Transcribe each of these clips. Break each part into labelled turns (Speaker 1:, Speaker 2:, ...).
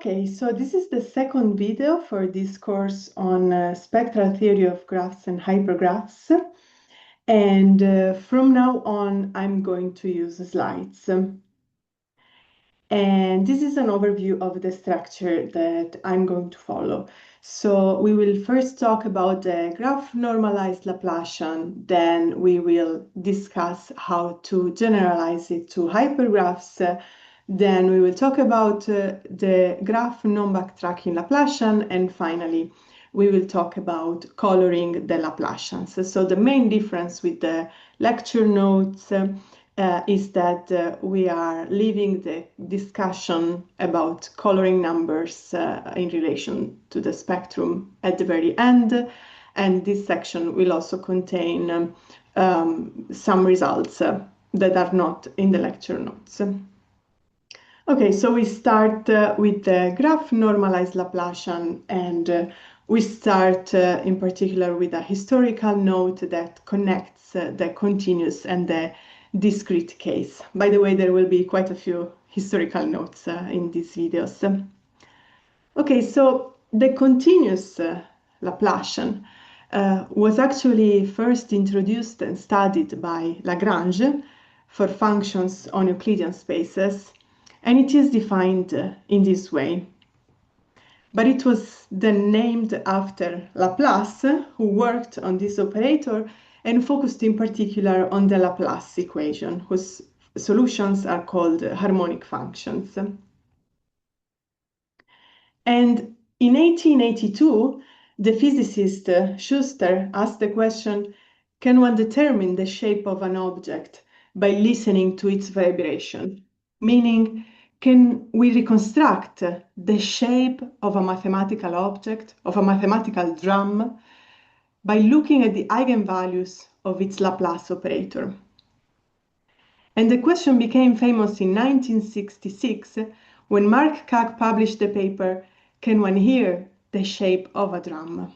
Speaker 1: Okay, so this is the second video for this course on spectral theory of graphs and hypergraphs. And from now on, I'm going to use slides. And this is an overview of the structure that I'm going to follow. So we will first talk about the graph normalized Laplacian, then we will discuss how to generalize it to hypergraphs. Then we will talk about the graph non-backtracking Laplacian, and finally, we will talk about coloring the Laplacians. So the main difference with the lecture notes is that we are leaving the discussion about coloring numbers in relation to the spectrum at the very end. And this section will also contain some results that are not in the lecture notes. Okay, so we start with the graph normalized Laplacian, and we start in particular with a historical note that connects the continuous and the discrete case. By the way, there will be quite a few historical notes in these videos. Okay, so the continuous Laplacian was actually first introduced and studied by Lagrange for functions on Euclidean spaces. And it is defined in this way. But it was then named after Laplace, who worked on this operator and focused in particular on the Laplace equation, whose solutions are called harmonic functions. And in 1882, the physicist Schuster asked the question, can one determine the shape of an object by listening to its vibration? Meaning, can we reconstruct the shape of a mathematical object, of a mathematical drum, by looking at the eigenvalues of its Laplace operator? And the question became famous in 1966 when Mark Kac published the paper, Can One Hear the Shape of a Drum?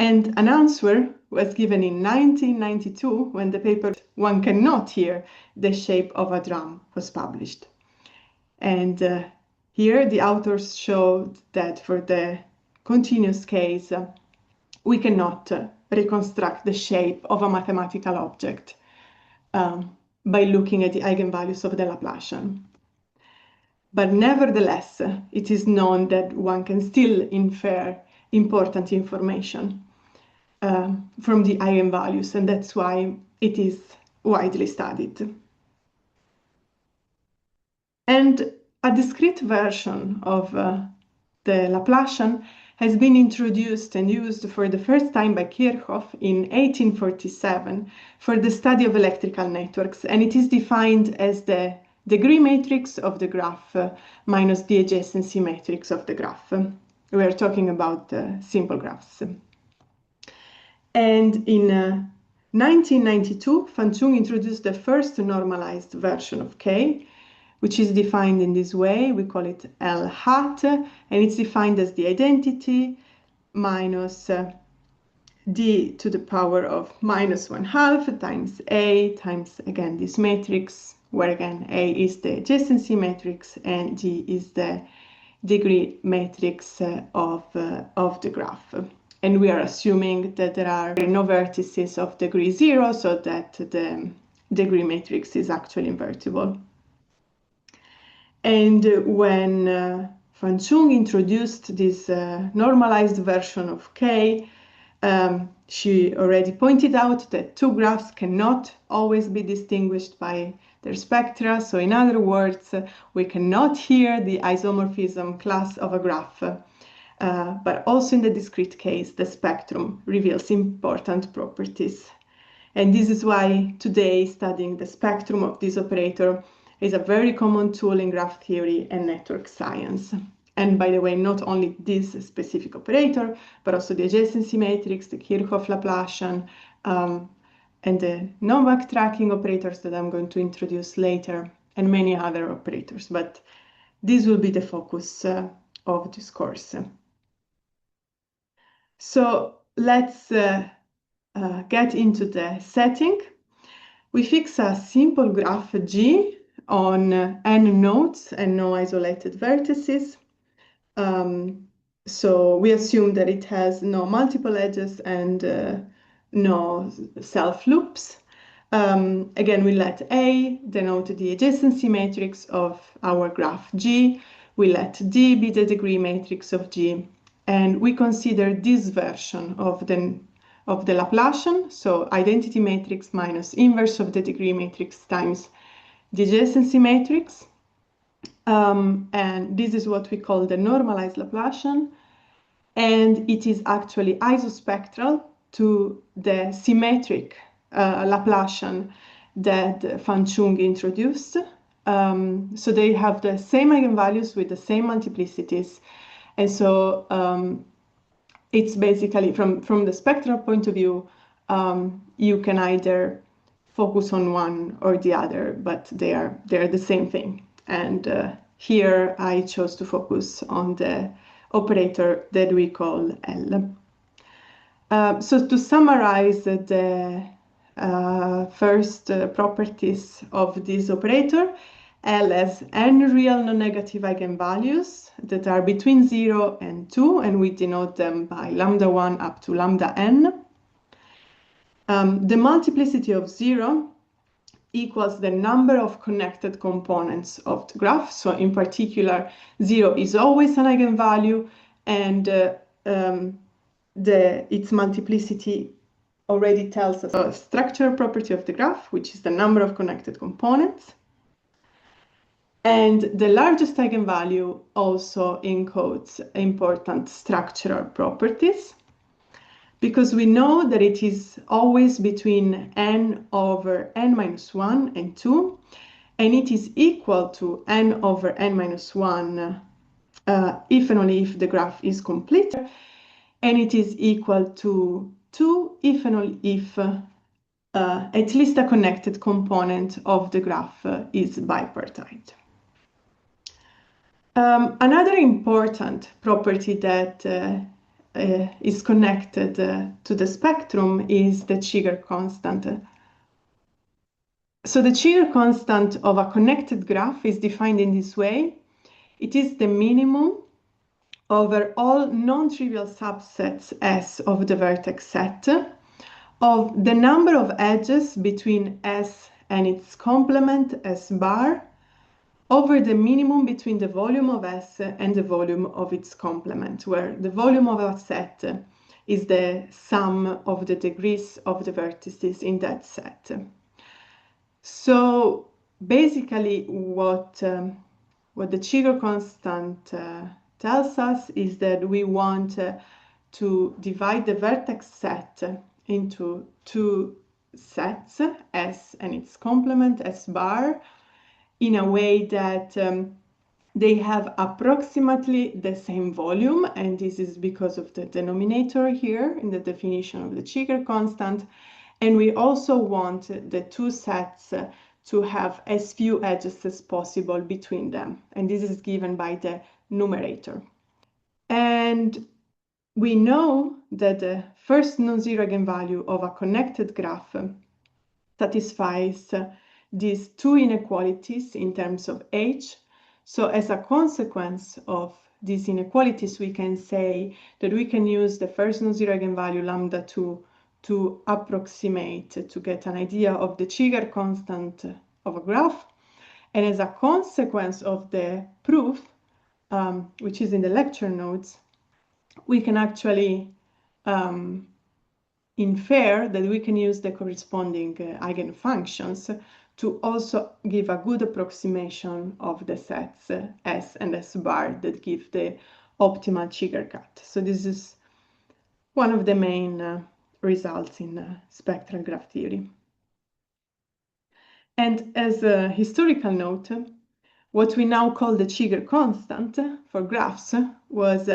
Speaker 1: And an answer was given in 1992 when the paper One Cannot Hear the Shape of a Drum was published. And here the authors showed that for the continuous case, we cannot reconstruct the shape of a mathematical object by looking at the eigenvalues of the Laplacian. But nevertheless, it is known that one can still infer important information from the eigenvalues, and that's why it is widely studied. And a discrete version of the Laplacian has been introduced and used for the first time by Kirchhoff in 1847 for the study of electrical networks, and it is defined as the degree matrix of the graph minus the adjacency matrix of the graph. We are talking about simple graphs. And in 1992, Fan Chung introduced the first normalized version of K, which is defined in this way. We call it L hat, and it's defined as the identity minus d to the power of minus 1/2 times A times, again, this matrix, where again A is the adjacency matrix and D is the degree matrix of the graph. And we are assuming that there are no vertices of degree 0, so that the degree matrix is actually invertible. And when Fan Chung introduced this normalized version of K, she already pointed out that two graphs cannot always be distinguished by their spectra. So in other words, we cannot hear the isomorphism class of a graph. But also in the discrete case, the spectrum reveals important properties. And this is why today studying the spectrum of this operator is a very common tool in graph theory and network science. And by the way, not only this specific operator, but also the adjacency matrix, the Kirchhoff Laplacian, and the non-backtracking operators that I'm going to introduce later, and many other operators. But this will be the focus of this course. So let's get into the setting. We fix a simple graph G on n nodes and no isolated vertices. So we assume that it has no multiple edges and no self-loops. Again, we let A denote the adjacency matrix of our graph G. We let D be the degree matrix of G. And we consider this version of the Laplacian, so identity matrix minus inverse of the degree matrix times the adjacency matrix. And this is what we call the normalized Laplacian. And it is actually isospectral to the symmetric Laplacian that Fan Chung introduced. So they have the same eigenvalues with the same multiplicities. And so it's basically, from the spectral point of view, you can either focus on one or the other, but they're the same thing. And here I chose to focus on the operator that we call L. So to summarize the first properties of this operator, L has n real non-negative eigenvalues that are between 0 and 2, and we denote them by lambda 1 up to lambda n. The multiplicity of 0 equals the number of connected components of the graph. So in particular, 0 is always an eigenvalue, and its multiplicity already tells us a structural property of the graph, which is the number of connected components. And the largest eigenvalue also encodes important structural properties, because we know that it is always between n over n minus 1 and 2, and it is equal to n over n minus 1 if and only if the graph is complete, and it is equal to 2 if and only if at least a connected component of the graph is bipartite. Another important property that is connected to the spectrum is the Cheeger constant. So the Cheeger constant of a connected graph is defined in this way. It is the minimum over all non-trivial subsets S of the vertex set of the number of edges between S and its complement S bar over the minimum between the volume of S and the volume of its complement, where the volume of a set is the sum of the degrees of the vertices in that set. So basically what the Cheeger constant tells us is that we want to divide the vertex set into two sets, S and its complement, S bar, in a way that they have approximately the same volume, and this is because of the denominator here in the definition of the Cheeger constant. And we also want the two sets to have as few edges as possible between them, and this is given by the numerator. And we know that the first non-zero eigenvalue of a connected graph satisfies these two inequalities in terms of H. So as a consequence of these inequalities, we can say that we can use the first non-zero eigenvalue lambda 2 to approximate, to get an idea of the Cheeger constant of a graph. And as a consequence of the proof, which is in the lecture notes, we can actually infer that we can use the corresponding eigenfunctions to also give a good approximation of the sets S and S bar that give the optimal Cheeger cut. So this is one of the main results in spectral graph theory. And as a historical note, what we now call the Cheeger constant for graphs was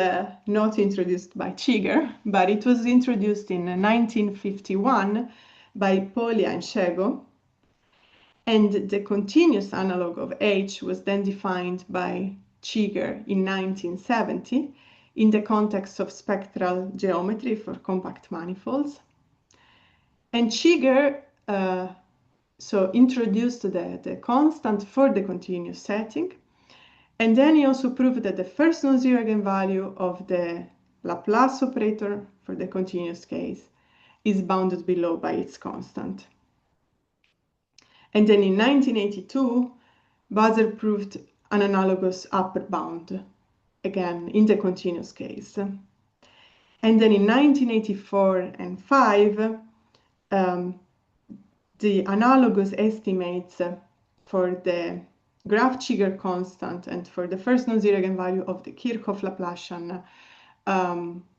Speaker 1: not introduced by Cheeger, but it was introduced in 1951 by Poglia and Szego. And the continuous analog of H was then defined by Cheeger in 1970 in the context of spectral geometry for compact manifolds. And Cheeger so introduced the constant for the continuous setting. And then he also proved that the first non-zero eigenvalue of the Laplace operator for the continuous case is bounded below by its constant. And then in 1982, Buzzer proved an analogous upper bound, again, in the continuous case. And then in 1984 and 5, the analogous estimates for the Graf-Chigger constant and for the first non-zero eigenvalue of the Kirchhoff Laplacian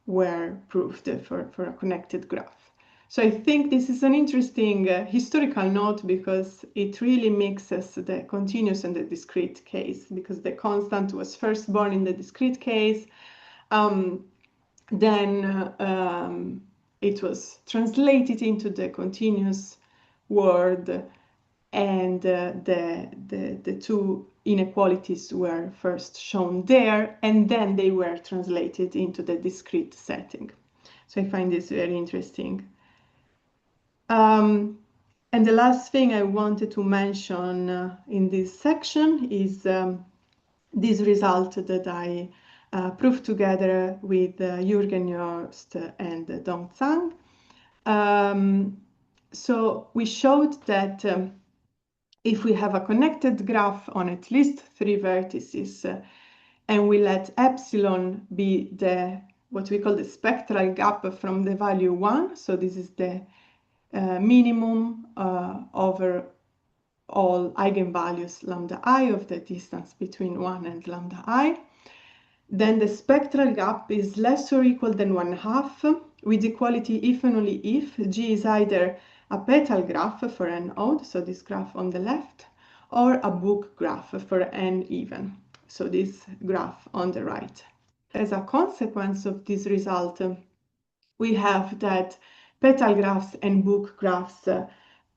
Speaker 1: were proved for a connected graph. So I think this is an interesting historical note because it really mixes the continuous and the discrete case, because the constant was first born in the discrete case, then it was translated into the continuous world, and the two inequalities were first shown there, and then they were translated into the discrete setting. So I find this very interesting. And the last thing I wanted to mention in this section is this result that I proved together with Jürgen Jost and Dong Zhang. So we showed that if we have a connected graph on at least 3 vertices, and we let epsilon be what we call the spectral gap from the value 1, so this is the minimum over all eigenvalues lambda I of the distance between 1 and lambda I, then the spectral gap is less or equal than 1/2, with equality if and only if G is either a petal graph for n odd, so this graph on the left, or a book graph for n even, so this graph on the right. As a consequence of this result, we have that petal graphs and book graphs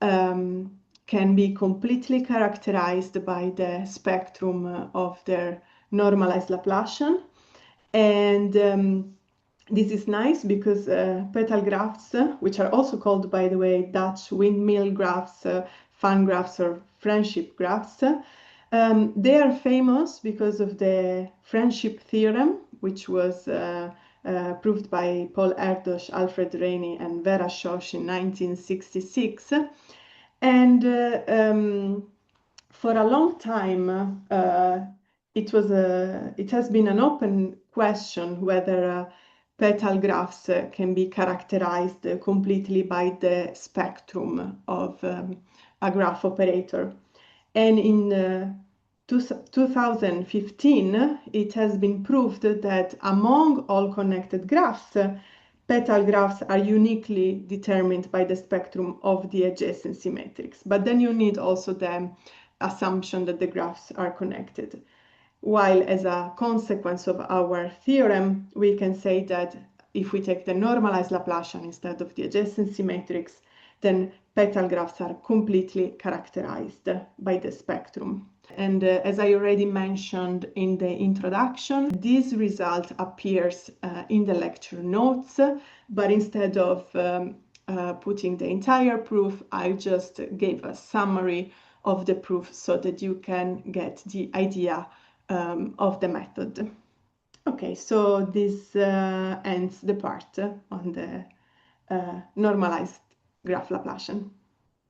Speaker 1: can be completely characterized by the spectrum of their normalized Laplacian. And this is nice because petal graphs, which are also called, by the way, Dutch windmill graphs, fan graphs, or friendship graphs, they are famous because of the friendship theorem, which was proved by Paul Erdős, Alfred Rényi, and Vera Schoch in 1966. And for a long time, it has been an open question whether petal graphs can be characterized completely by the spectrum of a graph operator. And in 2015, it has been proved that among all connected graphs, petal graphs are uniquely determined by the spectrum of the adjacency matrix. But then you need also the assumption that the graphs are connected. While as a consequence of our theorem, we can say that if we take the normalized Laplacian instead of the adjacency matrix, then petal graphs are completely characterized by the spectrum. And as I already mentioned in the introduction, this result appears in the lecture notes, but instead of putting the entire proof, I just gave a summary of the proof so that you can get the idea of the method. Okay, so this ends the part on the normalized graph Laplacian.